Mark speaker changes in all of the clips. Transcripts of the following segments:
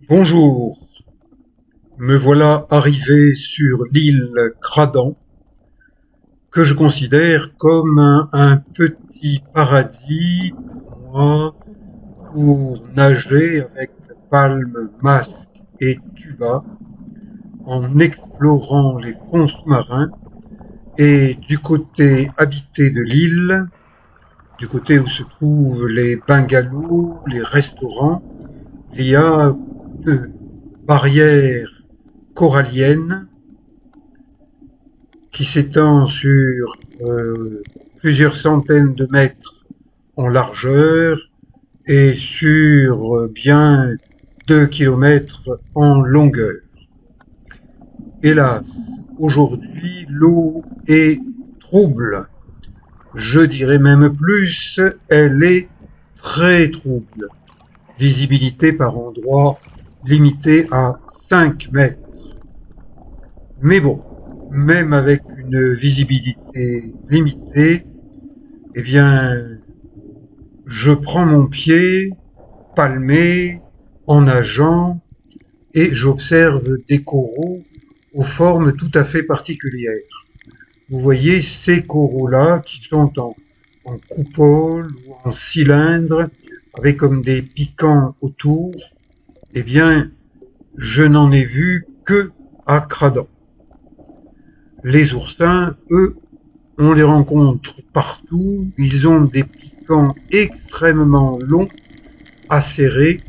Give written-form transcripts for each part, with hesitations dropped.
Speaker 1: Bonjour, me voilà arrivé sur l'île Cradan, que je considère comme un petit paradis pour moi, pour nager avec palmes, masques et tuba, en explorant les fonds sous-marins, et du côté habité de l'île, du côté où se trouvent les bungalows, les restaurants, il y a une barrière corallienne qui s'étend sur plusieurs centaines de mètres en largeur et sur bien 2 kilomètres en longueur. Hélas, aujourd'hui, l'eau est trouble. Je dirais même plus, elle est très trouble. Visibilité par endroits limitée à 5 mètres. Mais bon, même avec une visibilité limitée, eh bien, je prends mon pied, palmé, en nageant, et j'observe des coraux aux formes tout à fait particulières. Vous voyez ces coraux-là qui sont en coupole ou en cylindre, avec comme des piquants autour, eh bien, je n'en ai vu que à Cradan. Les oursins, eux, on les rencontre partout, ils ont des piquants extrêmement longs, acérés,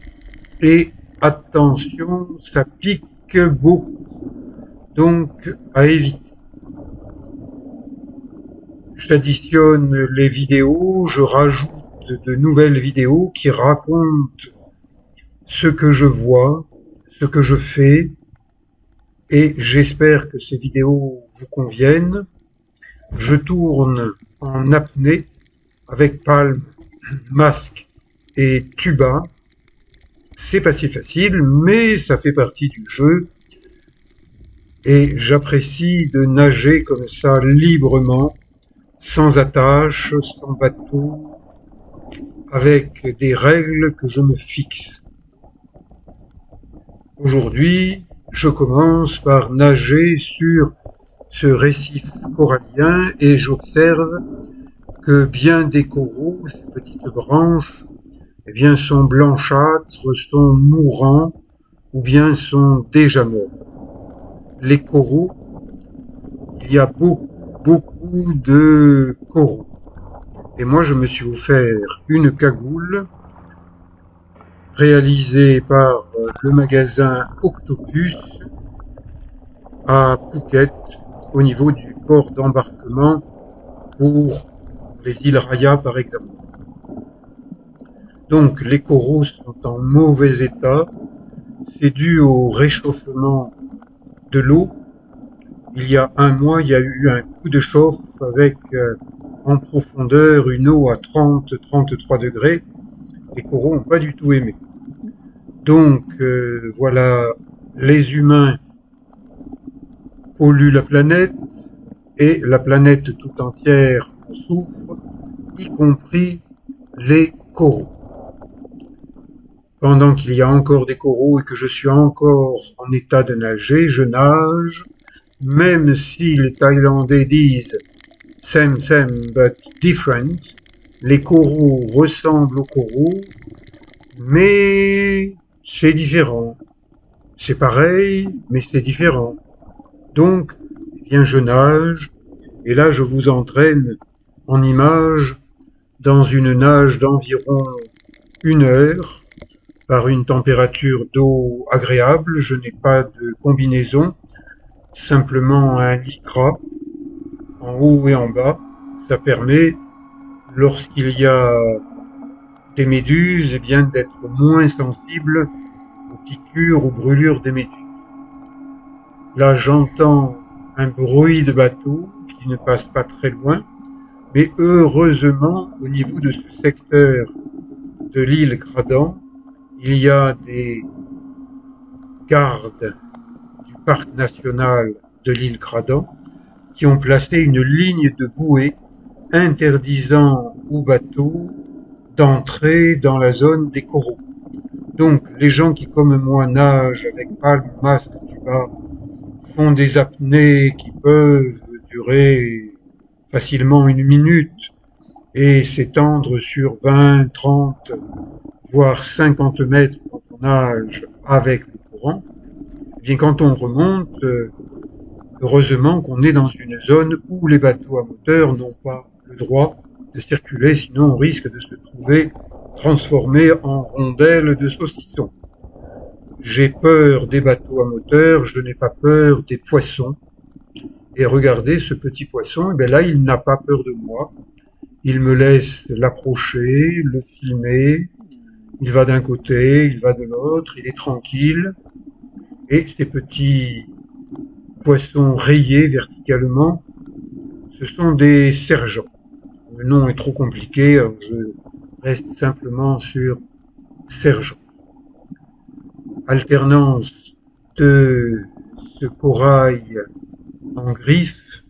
Speaker 1: et attention, ça pique beaucoup, donc à éviter. J'additionne les vidéos, je rajoute de nouvelles vidéos qui racontent ce que je vois, ce que je fais, et j'espère que ces vidéos vous conviennent. Je tourne en apnée avec palme, masque et tuba. C'est pas si facile, mais ça fait partie du jeu et j'apprécie de nager comme ça librement, sans attache, sans bateau, avec des règles que je me fixe. Aujourd'hui, je commence par nager sur ce récif corallien et j'observe que bien des coraux, ces petites branches, eh bien, sont blanchâtres, sont mourants ou bien sont déjà morts. Les coraux, il y a beaucoup de coraux. Et moi, je me suis offert une cagoule réalisée par le magasin Octopus à Phuket, au niveau du port d'embarquement pour les îles Raya, par exemple. Donc, les coraux sont en mauvais état. C'est dû au réchauffement de l'eau. Il y a un mois, il y a eu un coup de chauffe avec en profondeur une eau à 30-33 degrés. Les coraux n'ont pas du tout aimé. Donc voilà, les humains polluent la planète et la planète tout entière en souffre, y compris les coraux. Pendant qu'il y a encore des coraux et que je suis encore en état de nager, je nage, même si les Thaïlandais disent same same but different, les coraux ressemblent aux coraux, mais c'est différent. C'est pareil, mais c'est différent. Donc, eh bien, je nage, et là, je vous entraîne en image dans une nage d'environ 1 heure, par une température d'eau agréable. Je n'ai pas de combinaison, simplement un lycra en haut et en bas. Ça permet, lorsqu'il y a des méduses, eh bien, d'être moins sensible aux piqûres, aux brûlures des méduses. Là, j'entends un bruit de bateau qui ne passe pas très loin, mais heureusement, au niveau de ce secteur de l'île Cradan, il y a des gardes du parc national de l'île Cradan qui ont placé une ligne de bouée interdisant aux bateaux d'entrer dans la zone des coraux. Donc, les gens qui, comme moi, nagent avec palme, masque, tuba, font des apnées qui peuvent durer facilement une minute et s'étendre sur 20, 30, voire 50 mètres quand on nage avec le courant. Eh bien, quand on remonte, heureusement qu'on est dans une zone où les bateaux à moteur n'ont pas le droit de circuler, sinon on risque de se trouver transformé en rondelles de saucisson. J'ai peur des bateaux à moteur, je n'ai pas peur des poissons. Et regardez ce petit poisson, et bien là, il n'a pas peur de moi. Il me laisse l'approcher, le filmer. Il va d'un côté, il va de l'autre, il est tranquille. Et ces petits poissons rayés verticalement, ce sont des sergents. Le nom est trop compliqué, alors je reste simplement sur sergent. Alternance de ce corail en griffe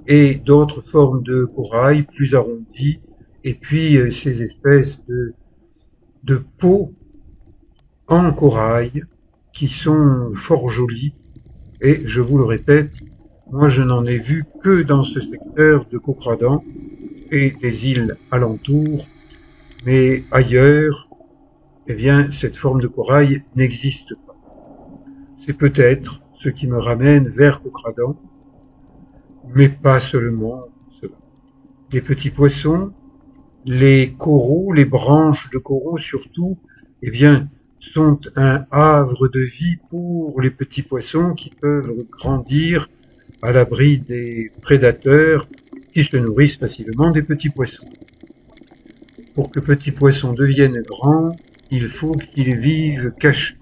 Speaker 1: et d'autres formes de corail plus arrondies, et puis ces espèces de peaux en corail qui sont fort jolies. Et je vous le répète, moi je n'en ai vu que dans ce secteur de Cocradan et des îles alentours, mais ailleurs, eh bien, cette forme de corail n'existe pas. C'est peut-être ce qui me ramène vers Cocradan, mais pas seulement cela. Des petits poissons, les coraux, les branches de coraux surtout, eh bien, sont un havre de vie pour les petits poissons qui peuvent grandir à l'abri des prédateurs qui se nourrissent facilement des petits poissons. Pour que petits poissons deviennent grands, il faut qu'ils vivent cachés.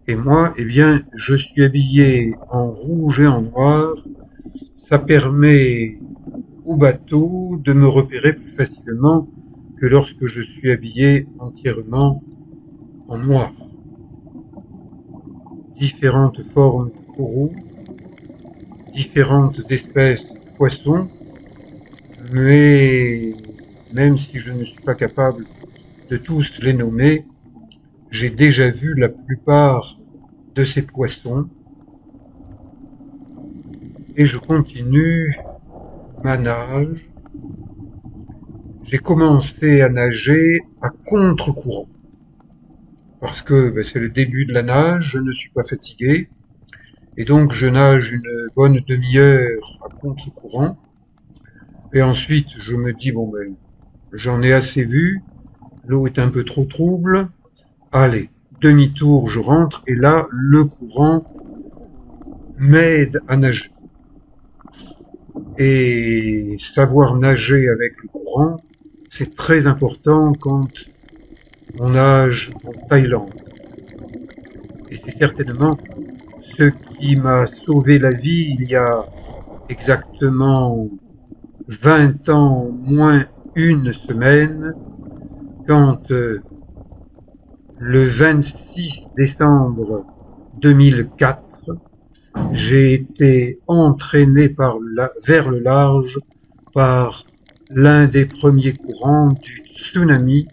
Speaker 1: Et moi, eh bien, je suis habillé en rouge et en noir. Ça permet au bateau de me repérer plus facilement que lorsque je suis habillé entièrement en noir. Différentes formes de coraux, différentes espèces de poissons, mais même si je ne suis pas capable de tous les nommer, j'ai déjà vu la plupart de ces poissons et je continue ma nage. J'ai commencé à nager à contre-courant parce que c'est le début de la nage, je ne suis pas fatigué et donc je nage une bonne demi-heure à contre-courant et ensuite je me dis bon j'en ai assez vu, l'eau est un peu trop trouble, allez, demi-tour je rentre et là le courant m'aide à nager. Et savoir nager avec le courant, c'est très important quand on nage en Thaïlande. Et c'est certainement ce qui m'a sauvé la vie il y a exactement 20 ans, moins une semaine, quand le 26 décembre 2004, j'ai été entraîné vers le large par l'un des premiers courants du tsunami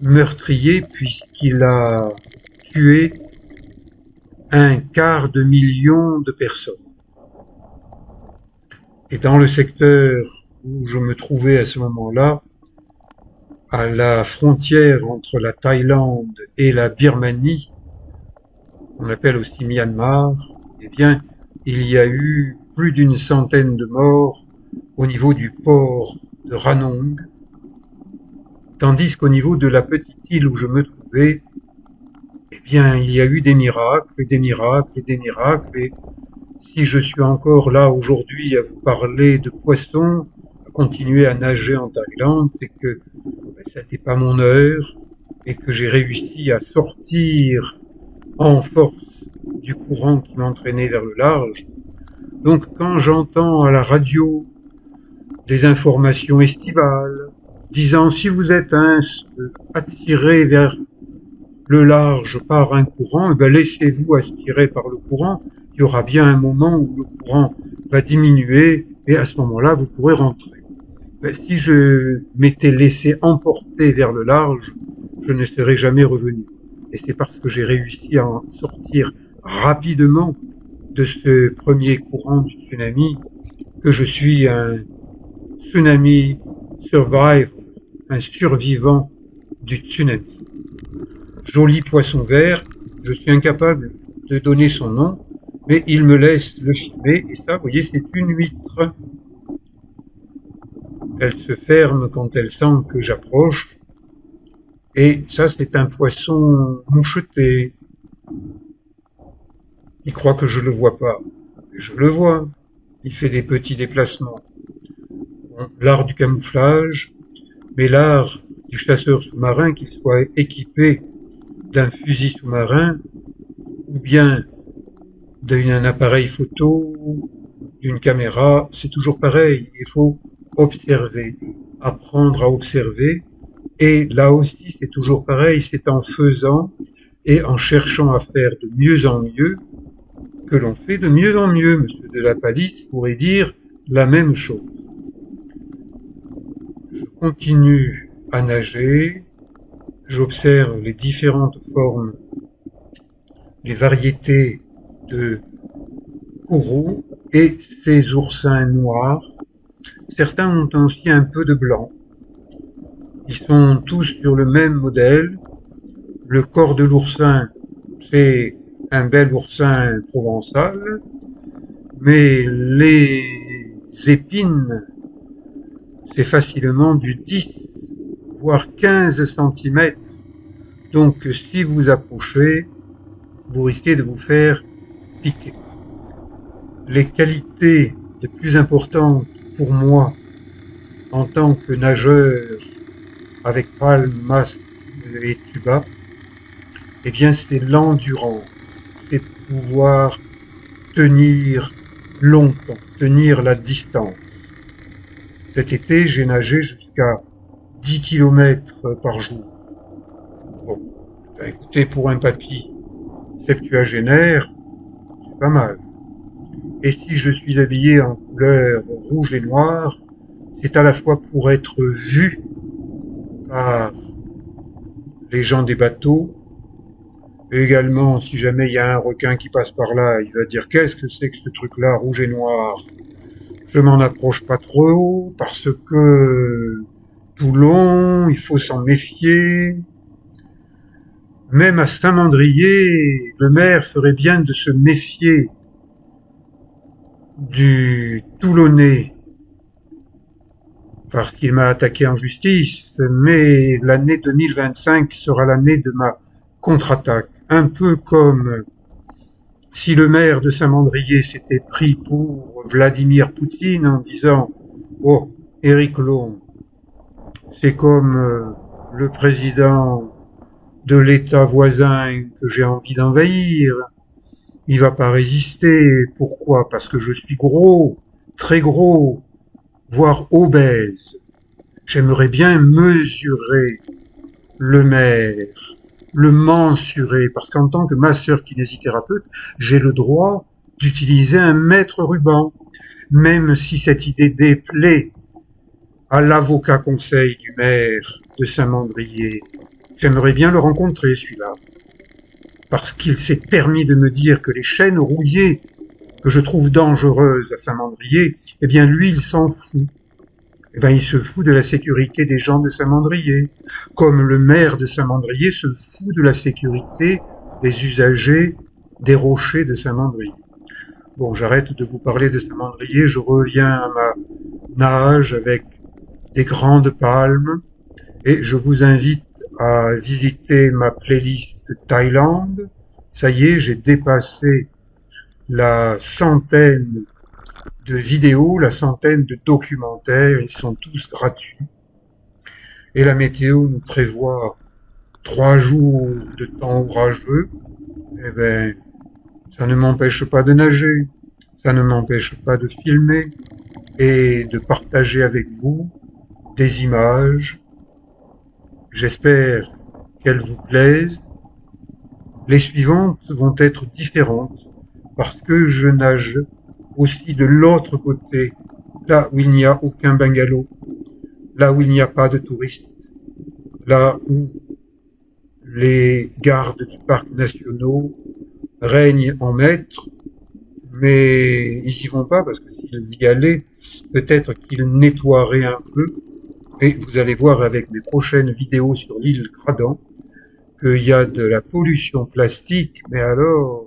Speaker 1: meurtrier puisqu'il a tué 250 000 de personnes. Et dans le secteur où je me trouvais à ce moment-là, à la frontière entre la Thaïlande et la Birmanie, qu'on appelle aussi Myanmar, eh bien, il y a eu plus d'une centaine de morts au niveau du port de Ranong, tandis qu'au niveau de la petite île où je me trouvais, eh bien, il y a eu des miracles, et des miracles, et des miracles, et si je suis encore là aujourd'hui à vous parler de poissons, à continuer à nager en Thaïlande, c'est que ça n'était pas mon heure, et que j'ai réussi à sortir en force du courant qui m'entraînait vers le large. Donc quand j'entends à la radio des informations estivales disant si vous êtes attiré vers le large par un courant, laissez-vous aspirer par le courant, il y aura bien un moment où le courant va diminuer et à ce moment-là vous pourrez rentrer. Si je m'étais laissé emporter vers le large, je ne serai jamais revenu. Et c'est parce que j'ai réussi à en sortir rapidement de ce premier courant du tsunami que je suis un tsunami survivor, un survivant du tsunami. Joli poisson vert, je suis incapable de donner son nom, mais il me laisse le filmer, et ça, vous voyez, c'est une huître. Elle se ferme quand elle sent que j'approche, et ça, c'est un poisson moucheté. Il croit que je le vois pas. Je le vois. Il fait des petits déplacements. Bon, l'art du camouflage, mais l'art du chasseur sous-marin, qu'il soit équipé d'un fusil sous-marin ou bien d'un appareil photo, d'une caméra, c'est toujours pareil. Il faut observer, apprendre à observer. Et là aussi, c'est toujours pareil. C'est en faisant et en cherchant à faire de mieux en mieux que l'on fait de mieux en mieux. Monsieur de la Palisse pourrait dire la même chose. Je continue à nager, j'observe les différentes formes, les variétés de coraux et ces oursins noirs. Certains ont aussi un peu de blanc. Ils sont tous sur le même modèle. Le corps de l'oursin, c'est un bel oursin provençal, mais les épines, c'est facilement du 10, voire 15 centimètres. Donc si vous approchez, vous risquez de vous faire piquer. Les qualités les plus importantes pour moi en tant que nageur avec palme, masque et tuba, eh bien c'est l'endurance, c'est pouvoir tenir longtemps, tenir la distance. Cet été, j'ai nagé jusqu'à 10 kilomètres par jour. Bon, ben écoutez, pour un papy septuagénaire, c'est pas mal. Et si je suis habillé en couleur rouge et noire, c'est à la fois pour être vu par les gens des bateaux, et également, si jamais il y a un requin qui passe par là, il va dire qu'est-ce que c'est que ce truc-là, rouge et noir. Je m'en approche pas trop, parce que Toulon, il faut s'en méfier. Même à Saint-Mandrier, le maire ferait bien de se méfier du Toulonnais, parce qu'il m'a attaqué en justice, mais l'année 2025 sera l'année de ma contre-attaque. Un peu comme si le maire de Saint-Mandrier s'était pris pour Vladimir Poutine en disant « Oh, Éric Long, c'est comme le président de l'État voisin que j'ai envie d'envahir. Il va pas résister. Pourquoi? Parce que je suis gros, très gros, voire obèse. J'aimerais bien mesurer le maire, le mensurer, parce qu'en tant que masseur kinésithérapeute, j'ai le droit d'utiliser un mètre ruban, même si cette idée déplaît à l'avocat conseil du maire de Saint-Mandrier. J'aimerais bien le rencontrer, celui-là, parce qu'il s'est permis de me dire que les chaînes rouillées que je trouve dangereuses à Saint-Mandrier, eh bien lui, il s'en fout. Eh bien, il se fout de la sécurité des gens de Saint-Mandrier, comme le maire de Saint-Mandrier se fout de la sécurité des usagers des rochers de Saint-Mandrier. Bon, j'arrête de vous parler de Saint-Mandrier, je reviens à ma nage avec des grandes palmes, et je vous invite à visiter ma playlist Thaïlande. Ça y est, j'ai dépassé la centaine de vidéos, la centaine de documentaires, ils sont tous gratuits. Et la météo nous prévoit 3 jours de temps orageux. Eh ben, ça ne m'empêche pas de nager, ça ne m'empêche pas de filmer et de partager avec vous des images. J'espère qu'elles vous plaisent. Les suivantes vont être différentes parce que je nage aussi de l'autre côté, là où il n'y a aucun bungalow, là où il n'y a pas de touristes, là où Les gardes du parc national règnent en maître, mais ils y vont pas parce que s'ils y allaient, peut-être qu'ils nettoieraient un peu. Et vous allez voir avec mes prochaines vidéos sur l'île Cradan qu'il y a de la pollution plastique, mais alors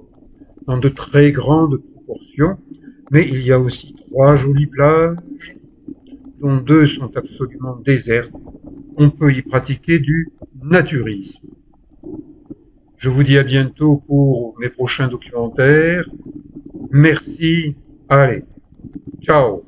Speaker 1: dans de très grandes proportions. Mais il y a aussi trois jolies plages, dont deux sont absolument désertes. On peut y pratiquer du naturisme. Je vous dis à bientôt pour mes prochains documentaires. Merci. Allez, ciao.